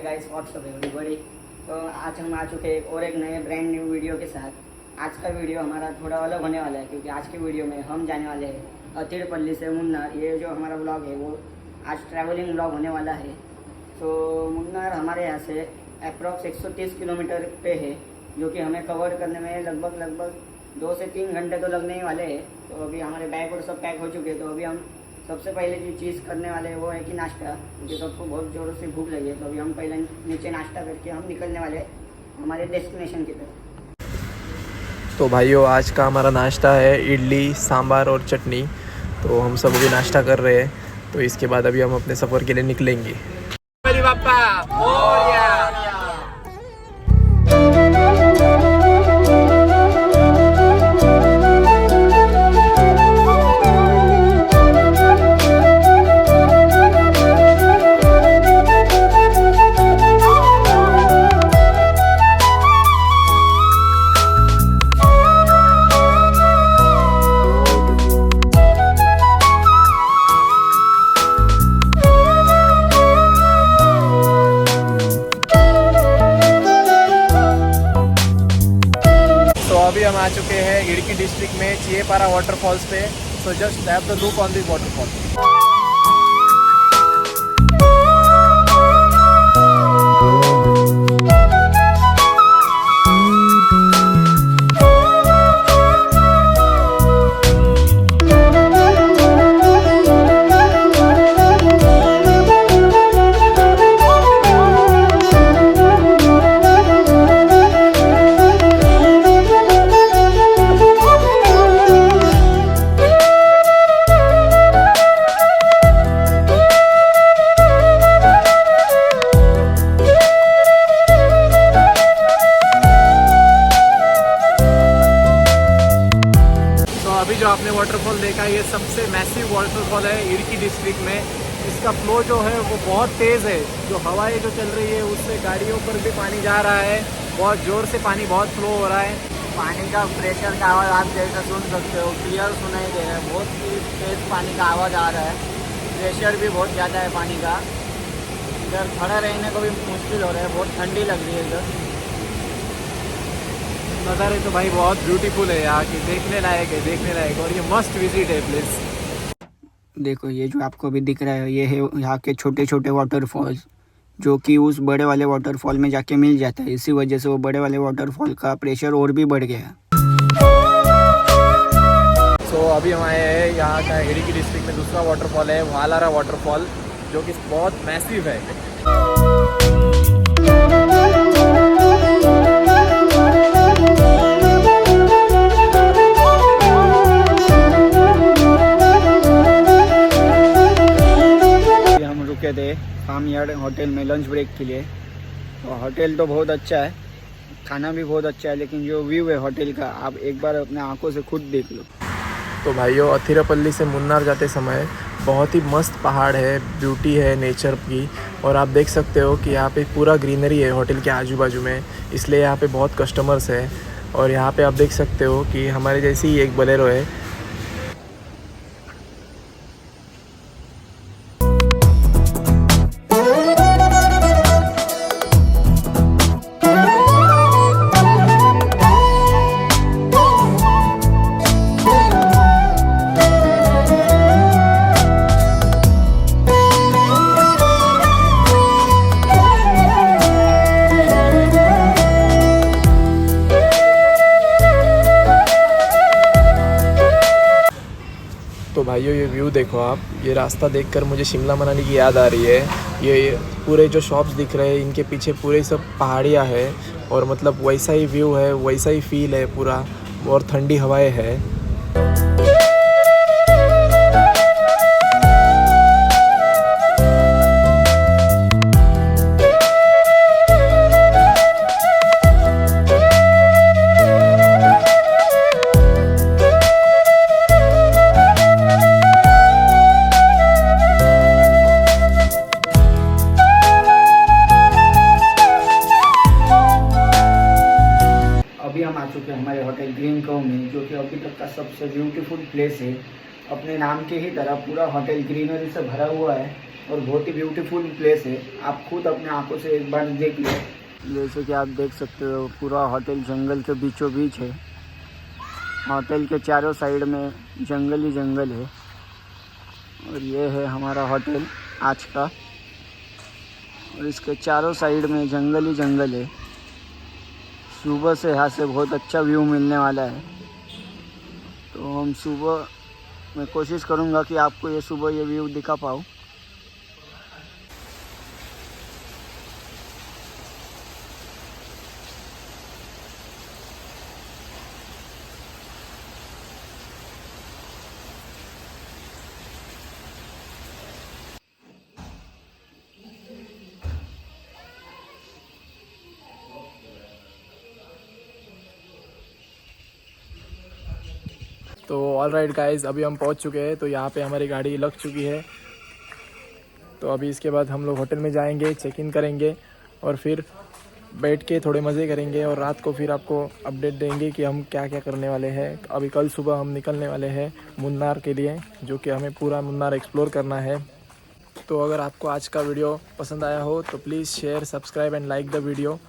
Guys, WhatsApp everybody. तो आज हम आ चुके हैं और एक नए ब्रांड न्यू वीडियो के साथ। आज का वीडियो हमारा थोड़ा अलग होने वाला है क्योंकि आज के वीडियो में हम जाने वाले हैं अतिरपल्ली से मुन्नार। ये जो हमारा व्लॉग है वो आज ट्रैवलिंग व्लॉग होने वाला है। तो मुन्नार हमारे यहाँ से अप्रॉक्स 130 किलोमीटर पे है, जो कि हमें कवर करने में लगभग 2 से 3 घंटे तो लगने ही वाले हैं। तो अभी हमारे बैग और सब पैक हो चुके हैं। तो अभी हम सबसे पहले जो चीज़ करने वाले हैं वो है कि नाश्ता, क्योंकि सबको बहुत ज़ोरों से भूख लगी है। तो अभी हम पहले नीचे नाश्ता करके हम निकलने वाले हैं हमारे डेस्टिनेशन की तरफ। तो भाइयों, आज का हमारा नाश्ता है इडली, सांभर और चटनी। तो हम सब अभी नाश्ता कर रहे हैं। तो इसके बाद अभी हम अपने सफ़र के लिए निकलेंगे। अभी हम आ चुके हैं इडकी डिस्ट्रिक्ट में चियेपारा वाटरफॉल्स पे। So just have the look on this waterfall. अभी जो आपने वाटरफॉल देखा, ये सबसे मैसिव वाटरफॉल है इडकी डिस्ट्रिक्ट में। इसका फ्लो जो है वो बहुत तेज़ है। जो हवाएं जो चल रही है उससे गाड़ियों पर भी पानी जा रहा है। बहुत ज़ोर से पानी बहुत फ्लो हो रहा है। पानी का प्रेशर का आवाज़ आप जैसा सुन सकते हो, क्लियर सुनाई दे रहा है। बहुत ही तेज़ पानी का आवाज़ आ रहा है। प्रेशर भी बहुत ज़्यादा है पानी का। इधर खड़ा रहने को भी मुश्किल हो रहा है, बहुत ठंडी लग रही है इधर। नज़ारे तो भाई बहुत ब्यूटीफुल है यहाँ की, देखने लायक है और ये मस्ट विजिट है प्लेस। देखो, ये जो आपको अभी दिख रहा है ये है यहाँ के छोटे छोटे वाटरफॉल्स, जो कि उस बड़े वाले वाटरफॉल में जाके मिल जाता है। इसी वजह से वो बड़े वाले वाटरफॉल का प्रेशर और भी बढ़ गया। सो अभी हम आए हैं यहाँ का इडकी डिस्ट्रिक्ट में दूसरा वाटरफॉल है वालारा वाटरफॉल, जो कि बहुत मैसिव है। थे फार्म यार्ड होटल में लंच ब्रेक के लिए। तो होटल तो बहुत अच्छा है, खाना भी बहुत अच्छा है, लेकिन जो व्यू है होटल का आप एक बार अपने आंखों से खुद देख लो। तो भाइयों, अथिरपल्ली से मुन्नार जाते समय बहुत ही मस्त पहाड़ है, ब्यूटी है नेचर की। और आप देख सकते हो कि यहाँ पे पूरा ग्रीनरी है होटल के आजू बाजू में, इसलिए यहाँ पे बहुत कस्टमर्स है। और यहाँ पे आप देख सकते हो कि हमारे जैसी ही एक बोलेरो है। तो भाइयों, ये व्यू देखो आप। ये रास्ता देखकर मुझे शिमला मनाली की याद आ रही है। ये पूरे जो शॉप्स दिख रहे हैं इनके पीछे पूरे सब पहाड़ियाँ है, और मतलब वैसा ही व्यू है, वैसा ही फील है पूरा, और ठंडी हवाएं है। का सबसे ब्यूटीफुल प्लेस है। अपने नाम के ही तरह पूरा होटल ग्रीनरी से भरा हुआ है। और बहुत ही ब्यूटीफुल प्लेस है। आप खुद अपने आंखों से एक बार देख लो। जैसे कि आप देख सकते हो पूरा होटल जंगल के बीचों बीच है। होटल के चारों साइड में जंगल ही जंगल है। और ये है हमारा होटल आज का, और इसके चारों साइड में जंगल ही जंगल है। सुबह से यहाँ से बहुत अच्छा व्यू मिलने वाला है। तो हम सुबह मैं कोशिश करूँगा कि आपको ये सुबह ये व्यू दिखा पाऊँ। तो ऑल राइट गाइज, अभी हम पहुंच चुके हैं। तो यहाँ पे हमारी गाड़ी लग चुकी है। तो अभी इसके बाद हम लोग होटल में जाएंगे, चेक इन करेंगे और फिर बैठ के थोड़े मज़े करेंगे। और रात को फिर आपको अपडेट देंगे कि हम क्या क्या करने वाले हैं। अभी कल सुबह हम निकलने वाले हैं मुन्नार के लिए, जो कि हमें पूरा मुन्नार एक्सप्लोर करना है। तो अगर आपको आज का वीडियो पसंद आया हो तो please share, subscribe and like the video.